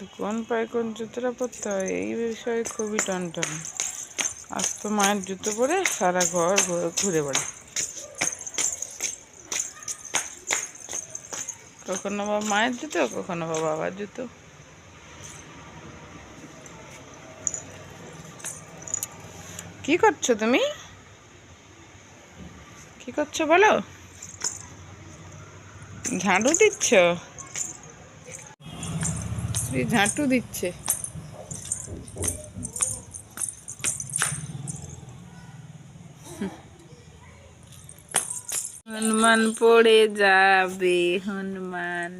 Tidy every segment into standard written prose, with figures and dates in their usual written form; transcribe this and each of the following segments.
কোন পায়ে কোন জুতোটা পরতে হয় এই বিষয়ে খুবই টনটন। আজ তো মায়ের জুতো পরে সারা ঘর ঘুরে বেড়ায়। কখনো বা মায়ের জুতো, কখনো বা বাবার জুতো। কি করছো তুমি? কি করছো বলো? ঝাঁটু দিচ্ছ? ঝাঁটু দিচ্ছে। হনুমান পড়ে যাবে, হনুমান।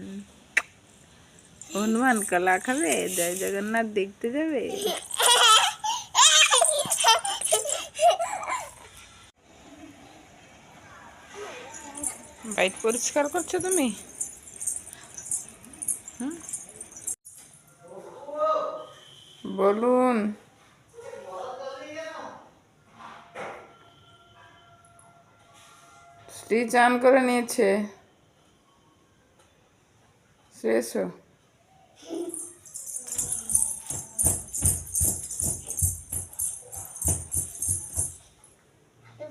হনুমান কলা খাবে, জয় জগন্নাথ দেখতে যাবে। বাইক পরিষ্কার করছো তুমি? বলুন। স্ত্রী চান করে নিয়েছে, এসো।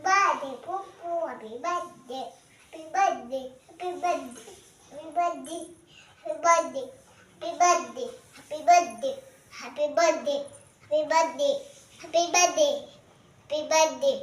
Birthday, Popo, happy birthday, happy birthday, happy birthday, happy birthday, happy birthday, happy birthday, happy birthday, happy birthday, happy birthday, happy birthday, happy birthday.